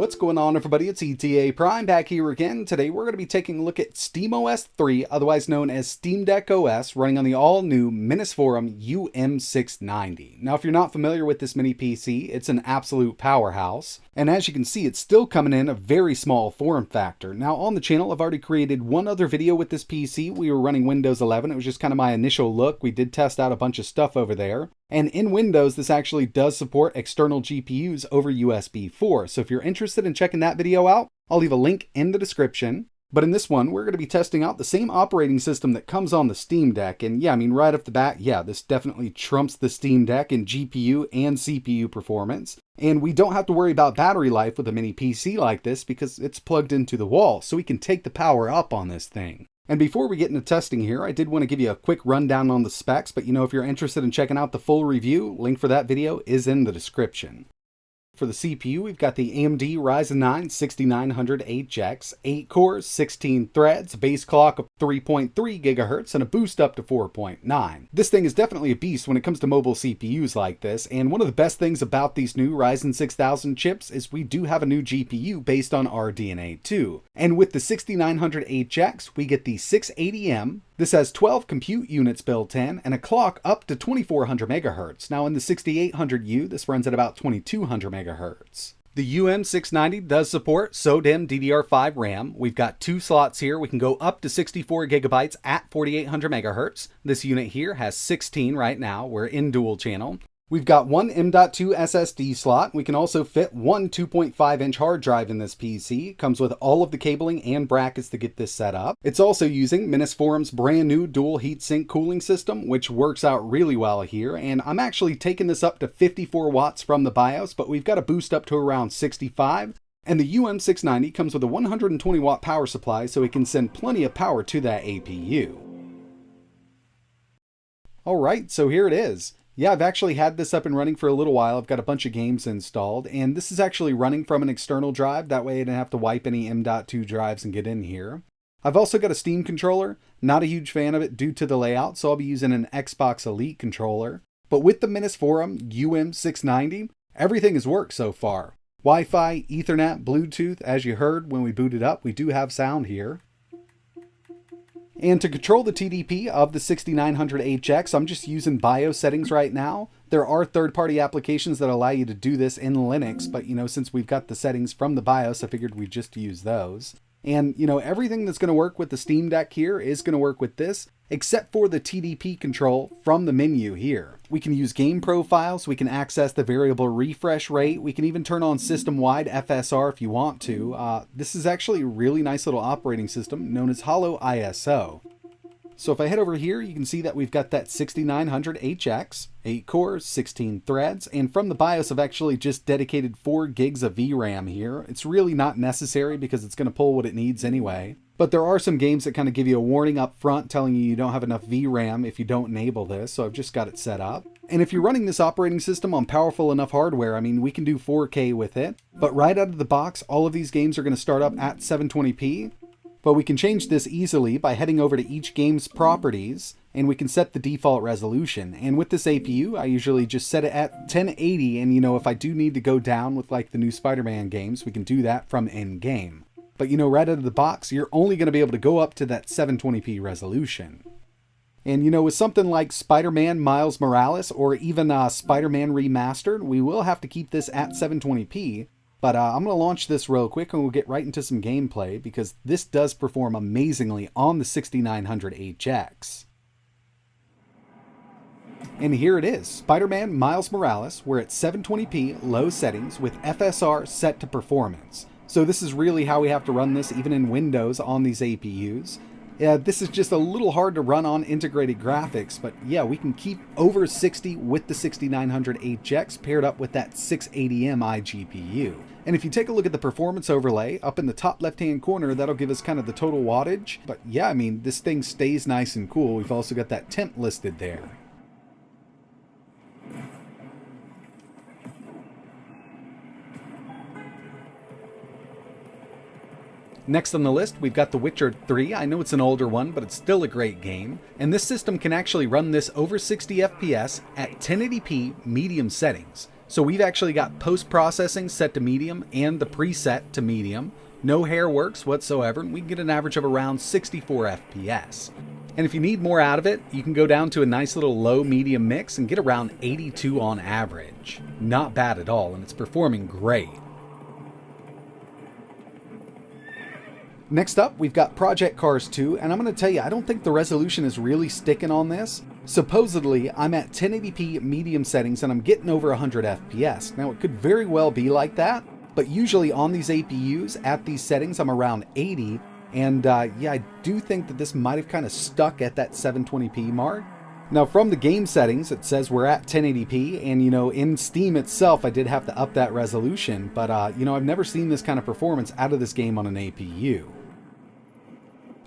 What's going on, everybody? It's ETA Prime back here again. Today we're going to be taking a look at SteamOS 3, otherwise known as Steam Deck OS, running on the all-new Minisforum UM690. Now, if you're not familiar with this mini PC, it's an absolute powerhouse. And as you can see, it's still coming in a very small form factor. Now, on the channel, I've already created one other video with this PC. We were running Windows 11. It was just kind of my initial look. We did test out a bunch of stuff over there. And in Windows, this actually does support external GPUs over USB 4. So if you're interested in checking that video out, I'll leave a link in the description. But in this one, we're going to be testing out the same operating system that comes on the Steam Deck. And yeah, I mean, right off the bat, yeah, this definitely trumps the Steam Deck in GPU and CPU performance. And we don't have to worry about battery life with a mini PC like this because it's plugged into the wall, so we can take the power up on this thing. And before we get into testing here, I did want to give you a quick rundown on the specs, but if you're interested in checking out the full review, link for that video is in the description. For the CPU, we've got the AMD Ryzen 9 6900HX, 8 cores, 16 threads, a base clock of 3.3 GHz, and a boost up to 4.9. This thing is definitely a beast when it comes to mobile CPUs like this, and one of the best things about these new Ryzen 6000 chips is we do have a new GPU based on RDNA2. And with the 6900HX, we get the 680M. This has 12 compute units built in and a clock up to 2400 MHz. Now in the 6800U, this runs at about 2200 MHz. The UM690 does support SODIMM DDR5 RAM. We've got 2 slots here. We can go up to 64 GB at 4800 MHz. This unit here has 16 right now. We're in dual channel. We've got one M.2 SSD slot. We can also fit one 2.5-inch hard drive in this PC. It comes with all of the cabling and brackets to get this set up. It's also using Minisforum's brand new dual heatsink cooling system, which works out really well here. And I'm actually taking this up to 54 watts from the BIOS, but we've got a boost up to around 65. And the UM690 comes with a 120 watt power supply, so it can send plenty of power to that APU. Alright, so here it is. Yeah, I've actually had this up and running for a little while. I've got a bunch of games installed, and this is actually running from an external drive. That way I didn't have to wipe any M.2 drives and get in here. I've also got a Steam controller. Not a huge fan of it due to the layout, so I'll be using an Xbox Elite controller. But with the Minisforum UM690, everything has worked so far. Wi-Fi, Ethernet, Bluetooth, as you heard when we booted up, we do have sound here. And to control the TDP of the 6900HX, I'm just using BIOS settings right now. There are third-party applications that allow you to do this in Linux, but since we've got the settings from the BIOS, I figured we'd just use those. And everything that's going to work with the Steam Deck here is going to work with this, except for the TDP control from the menu here. We can use game profiles, we can access the variable refresh rate, we can even turn on system-wide FSR if you want to. This is actually a really nice little operating system known as Holo ISO. So if I head over here, you can see that we've got that 6900HX, 8 cores, 16 threads, and from the BIOS I've actually just dedicated 4 gigs of VRAM here. It's really not necessary because it's going to pull what it needs anyway. But there are some games that kind of give you a warning up front telling you don't have enough VRAM if you don't enable this, so I've just got it set up. And if you're running this operating system on powerful enough hardware, I mean, we can do 4K with it. But right out of the box, all of these games are going to start up at 720p. But we can change this easily by heading over to each game's properties, and we can set the default resolution. And with this APU, I usually just set it at 1080, and if I do need to go down with like the new Spider-Man games, we can do that from in-game. But right out of the box, you're only going to be able to go up to that 720p resolution. And with something like Spider-Man Miles Morales, or even Spider-Man Remastered, we will have to keep this at 720p. But I'm going to launch this real quick and we'll get right into some gameplay because this does perform amazingly on the 6900HX. And here it is, Spider-Man Miles Morales. We're at 720p low settings with FSR set to performance. So this is really how we have to run this even in Windows on these APUs. This is just a little hard to run on integrated graphics, but yeah, we can keep over 60 with the 6900HX paired up with that 680M iGPU. And if you take a look at the performance overlay up in the top left-hand corner, that'll give us kind of the total wattage. But yeah, I mean, this thing stays nice and cool. We've also got that temp listed there. Next on the list, we've got The Witcher 3. I know it's an older one, but it's still a great game. And this system can actually run this over 60 FPS at 1080p medium settings. So we've actually got post-processing set to medium and the preset to medium. No hair works whatsoever, and we can get an average of around 64 FPS. And if you need more out of it, you can go down to a nice little low-medium mix and get around 82 on average. Not bad at all, and it's performing great. Next up, we've got Project Cars 2, and I'm going to tell you, I don't think the resolution is really sticking on this. Supposedly, I'm at 1080p medium settings and I'm getting over 100 FPS. Now, it could very well be like that, but usually on these APUs, at these settings, I'm around 80, and yeah, I do think that this might have kind of stuck at that 720p mark. Now, from the game settings, it says we're at 1080p, and in Steam itself, I did have to up that resolution, but I've never seen this kind of performance out of this game on an APU.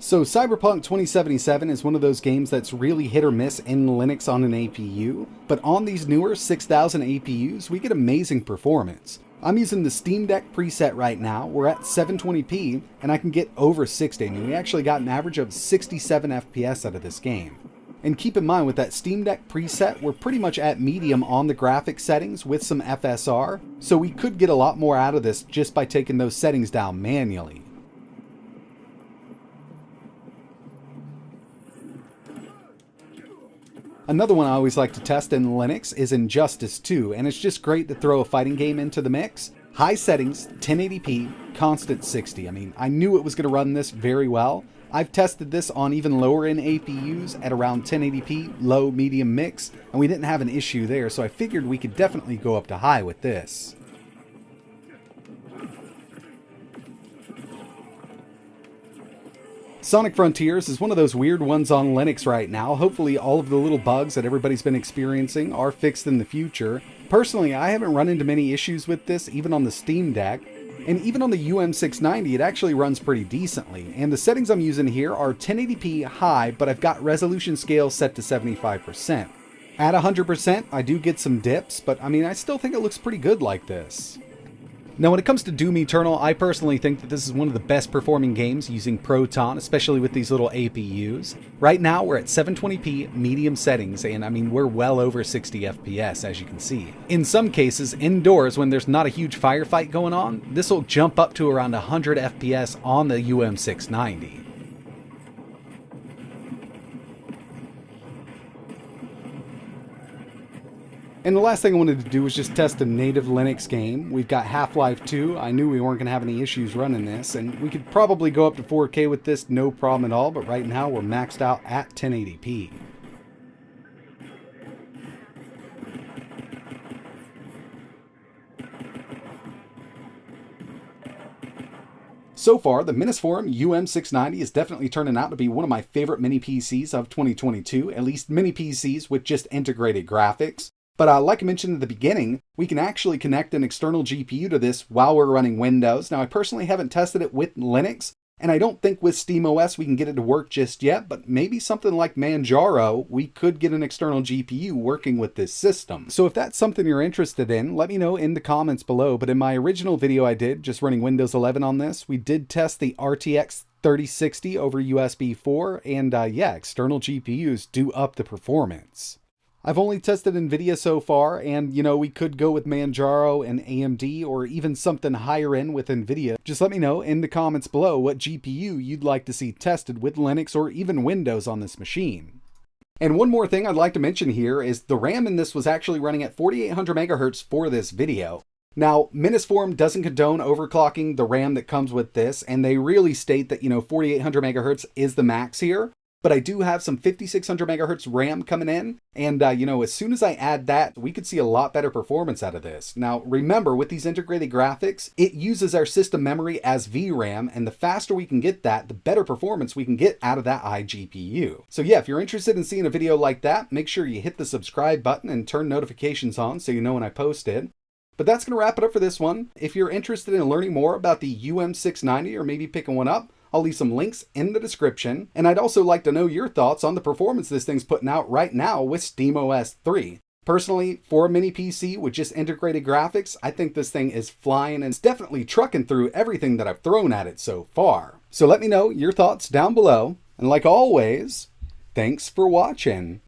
So Cyberpunk 2077 is one of those games that's really hit or miss in Linux on an APU, but on these newer 6000 APUs, we get amazing performance. I'm using the Steam Deck preset right now. We're at 720p, and I can get over 60, and we actually got an average of 67 FPS out of this game. And keep in mind, with that Steam Deck preset, we're pretty much at medium on the graphics settings with some FSR, so we could get a lot more out of this just by taking those settings down manually. Another one I always like to test in Linux is Injustice 2, and it's just great to throw a fighting game into the mix. High settings, 1080p, constant 60. I mean, I knew it was going to run this very well. I've tested this on even lower end APUs at around 1080p, low, medium mix, and we didn't have an issue there, so I figured we could definitely go up to high with this. Sonic Frontiers is one of those weird ones on Linux right now. Hopefully all of the little bugs that everybody's been experiencing are fixed in the future. Personally, I haven't run into many issues with this, even on the Steam Deck. And even on the UM690, it actually runs pretty decently. And the settings I'm using here are 1080p high, but I've got resolution scale set to 75%. At 100%, I do get some dips, but I mean, I still think it looks pretty good like this. Now, when it comes to Doom Eternal, I personally think that this is one of the best performing games using Proton, especially with these little APUs. Right now, we're at 720p medium settings, and I mean, we're well over 60 FPS, as you can see. In some cases, indoors, when there's not a huge firefight going on, this will jump up to around 100 FPS on the UM690. And the last thing I wanted to do was just test a native Linux game. We've got Half-Life 2. I knew we weren't going to have any issues running this, and we could probably go up to 4K with this, no problem at all, but right now we're maxed out at 1080p. So far, the Minisforum UM690 is definitely turning out to be one of my favorite mini PCs of 2022, at least mini PCs with just integrated graphics. But like I mentioned at the beginning, we can actually connect an external GPU to this while we're running Windows. Now, I personally haven't tested it with Linux, and I don't think with SteamOS we can get it to work just yet, but maybe something like Manjaro, we could get an external GPU working with this system. So if that's something you're interested in, let me know in the comments below. But in my original video I did, just running Windows 11 on this, we did test the RTX 3060 over USB 4, and yeah, external GPUs do up the performance. I've only tested NVIDIA so far, and we could go with Manjaro and AMD, or even something higher end with NVIDIA. Just let me know in the comments below what GPU you'd like to see tested with Linux or even Windows on this machine. And one more thing I'd like to mention here is the RAM in this was actually running at 4800 megahertz for this video. Now, Minisforum doesn't condone overclocking the RAM that comes with this, and they really state that 4800 megahertz is the max here. But I do have some 5600 megahertz RAM coming in, and as soon as I add that, we could see a lot better performance out of this. Now, remember, with these integrated graphics, it uses our system memory as VRAM, and the faster we can get that, the better performance we can get out of that iGPU. So yeah, if you're interested in seeing a video like that, make sure you hit the subscribe button and turn notifications on so you know when I post it. But that's going to wrap it up for this one. If you're interested in learning more about the UM690 or maybe picking one up, I'll leave some links in the description, and I'd also like to know your thoughts on the performance this thing's putting out right now with SteamOS 3. Personally, for a mini PC with just integrated graphics, I think this thing is flying and it's definitely trucking through everything that I've thrown at it so far. So let me know your thoughts down below, and like always, thanks for watching.